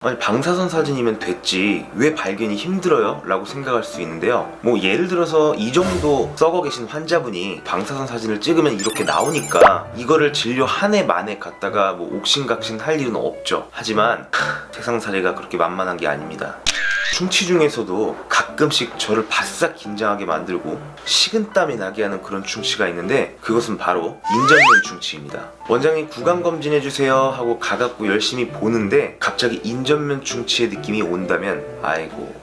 아니 방사선 사진이면 됐지 왜 발견이 힘들어요? 라고 생각할 수 있는데요, 뭐 예를 들어서 이 정도 썩어 계신 환자분이 방사선 사진을 찍으면 이렇게 나오니까 이거를 진료 한 해 만에 갖다가 뭐 옥신각신 할 일은 없죠. 하지만 세상 살이가 그렇게 만만한 게 아닙니다. 충치 중에서도 가끔씩 저를 바싹 긴장하게 만들고 식은땀이 나게 하는 그런 충치가 있는데, 그것은 바로 인전면 충치입니다. 원장님 구강 검진해주세요 하고 가갖고 열심히 보는데 갑자기 인전면 충치의 느낌이 온다면 아이고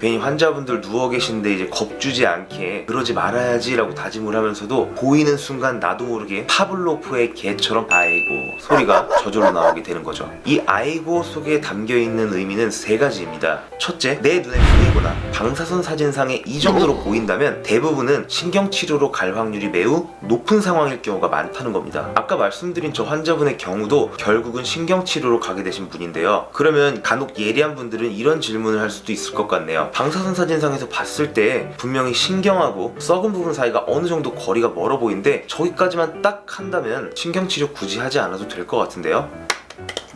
괜히 환자분들 누워 계신데 이제 겁주지 않게 그러지 말아야지 라고 다짐을 하면서도 보이는 순간 나도 모르게 파블로프의 개처럼 아이고 소리가 저절로 나오게 되는 거죠. 이 아이고 속에 담겨있는 의미는 세 가지입니다. 첫째, 내 눈에 보이거나 방사선 사진상에 이 정도로 보인다면 대부분은 신경치료로 갈 확률이 매우 높은 상황일 경우가 많다는 겁니다. 아까 말씀드린 저 환자분의 경우도 결국은 신경치료로 가게 되신 분인데요, 그러면 간혹 예리한 분들은 이런 질문을 할 수도 있을 것 같네요. 방사선 사진상에서 봤을 때 분명히 신경하고 썩은 부분 사이가 어느 정도 거리가 멀어 보이는데 저기까지만 딱 한다면 신경치료 굳이 하지 않아도 될 것 같은데요?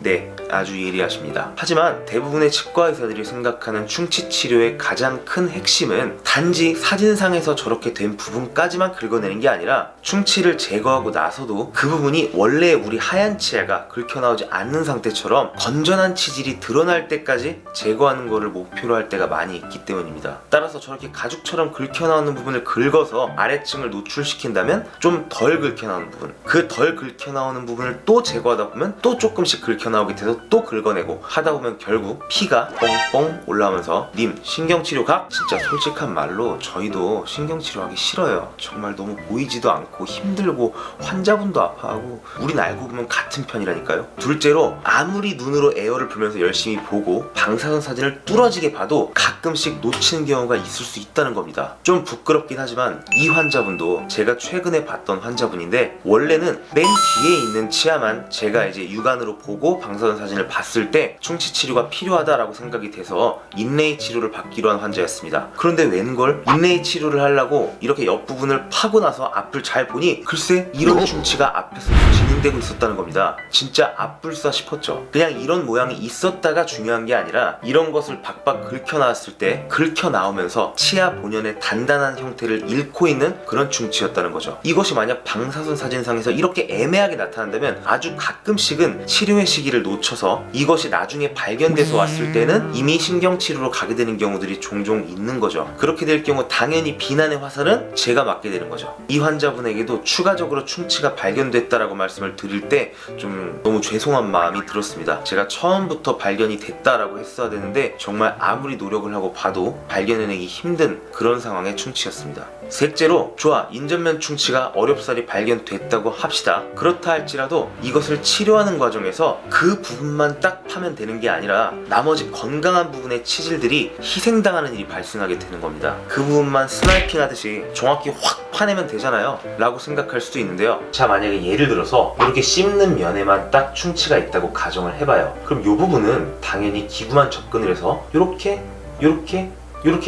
네, 아주 예리하십니다. 하지만 대부분의 치과 의사들이 생각하는 충치 치료의 가장 큰 핵심은 단지 사진상에서 저렇게 된 부분까지만 긁어내는 게 아니라 충치를 제거하고 나서도 그 부분이 원래 우리 하얀 치아가 긁혀나오지 않는 상태처럼 건전한 치질이 드러날 때까지 제거하는 것을 목표로 할 때가 많이 있기 때문입니다. 따라서 저렇게 가죽처럼 긁혀나오는 부분을 긁어서 아래층을 노출시킨다면 좀 덜 긁혀나오는 부분, 그 덜 긁혀나오는 부분을 또 제거하다 보면 또 조금씩 긁혀나오게 돼서 또 긁어내고 하다 보면 결국 피가 뻥뻥 올라오면서 님 신경치료 가? 진짜 솔직한 말로 저희도 신경치료하기 싫어요. 정말 너무 보이지도 않고 힘들고 환자분도 아파하고 우린 알고 보면 같은 편이라니까요. 둘째로 아무리 눈으로 에어를 불면서 열심히 보고 방사선 사진을 뚫어지게 봐도 가끔씩 놓치는 경우가 있을 수 있다는 겁니다. 좀 부끄럽긴 하지만 이 환자분도 제가 최근에 봤던 환자분인데, 원래는 맨 뒤에 있는 치아만 제가 이제 육안으로 보고 방사선 사진을 봤을 때 충치 치료가 필요하다라고 생각이 돼서 인레이 치료를 받기로 한 환자였습니다. 그런데 웬걸 인레이 치료를 하려고 이렇게 옆부분을 파고 나서 앞을 잘 보니 글쎄 이런 충치가 앞에서 진행되고 있었다는 겁니다. 진짜 앞불사 싶었죠. 그냥 이런 모양이 있었다가 중요한 게 아니라 이런 것을 박박 긁혀나왔을 때 긁혀나오면서 치아 본연의 단단한 형태를 잃고 있는 그런 충치였다는 거죠. 이것이 만약 방사선 사진상에서 이렇게 애매하게 나타난다면 아주 가끔씩은 치료의 시기를 놓쳐서 이것이 나중에 발견돼서 왔을 때는 이미 신경치료로 가게 되는 경우들이 종종 있는 거죠. 그렇게 될 경우 당연히 비난의 화살은 제가 맞게 되는 거죠. 이 환자분에게도 추가적으로 충치가 발견됐다라고 말씀을 드릴 때 좀 너무 죄송한 마음이 들었습니다. 제가 처음부터 발견이 됐다라고 했어야 되는데 정말 아무리 노력을 하고 봐도 발견해내기 힘든 그런 상황의 충치였습니다. 셋째로, 좋아 인전면 충치가 어렵사리 발견됐다고 합시다. 그렇다 할지라도 이것을 치료하는 과정에서 그 부분만 딱 파면 되는 게 아니라 나머지 건강한 부분의 치질들이 희생당하는 일이 발생하게 되는 겁니다. 그 부분만 스나이핑 하듯이 정확히 확 파내면 되잖아요 라고 생각할 수도 있는데요, 자 만약에 예를 들어서 이렇게 씹는 면에만 딱 충치가 있다고 가정을 해봐요. 그럼 이 부분은 당연히 기구만 접근을 해서 요렇게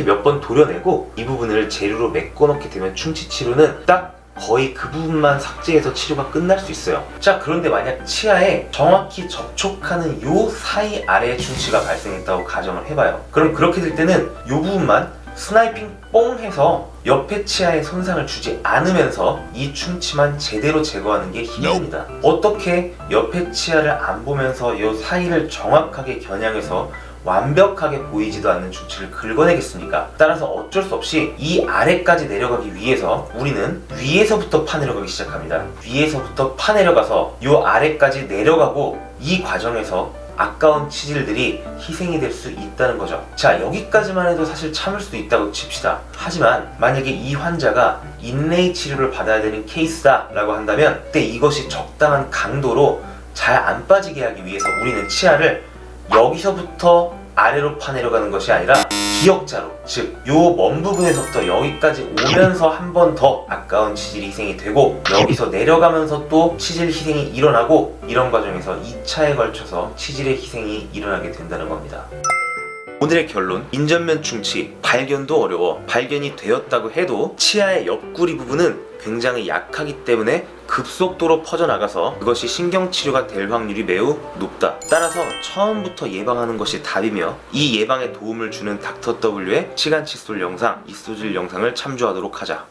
몇 번 도려내고 이 부분을 재료로 메꿔놓게 되면 충치 치료는 딱 거의 그 부분만 삭제해서 치료가 끝날 수 있어요. 자 그런데 만약 치아에 정확히 접촉하는 요 사이 아래에 충치가 발생했다고 가정을 해봐요. 그럼 그렇게 될 때는 요 부분만 스나이핑 뽕 해서 옆에 치아에 손상을 주지 않으면서 이 충치만 제대로 제거하는 게 힘입니다. 어떻게 옆에 치아를 안 보면서 요 사이를 정확하게 겨냥해서 완벽하게 보이지도 않는 충치를 긁어내겠습니까? 따라서 어쩔 수 없이 이 아래까지 내려가기 위해서 우리는 위에서부터 파내려가기 시작합니다. 위에서부터 파내려가서 이 아래까지 내려가고 이 과정에서 아까운 치질들이 희생이 될 수 있다는 거죠. 자 여기까지만 해도 사실 참을 수도 있다고 칩시다. 하지만 만약에 이 환자가 인레이 치료를 받아야 되는 케이스다 라고 한다면 그때 이것이 적당한 강도로 잘 안 빠지게 하기 위해서 우리는 치아를 여기서부터 아래로 파내려가는 것이 아니라 기역자로, 즉 요 먼 부분에서부터 여기까지 오면서 한 번 더 아까운 치질 희생이 되고 여기서 내려가면서 또 치질 희생이 일어나고 이런 과정에서 2차에 걸쳐서 치질의 희생이 일어나게 된다는 겁니다. 오늘의 결론, 인전면 충치 발견도 어려워. 발견이 되었다고 해도 치아의 옆구리 부분은 굉장히 약하기 때문에 급속도로 퍼져나가서 그것이 신경치료가 될 확률이 매우 높다. 따라서 처음부터 예방하는 것이 답이며, 이 예방에 도움을 주는 닥터 W의 치간 칫솔 영상, 이소질 영상을 참조하도록 하자.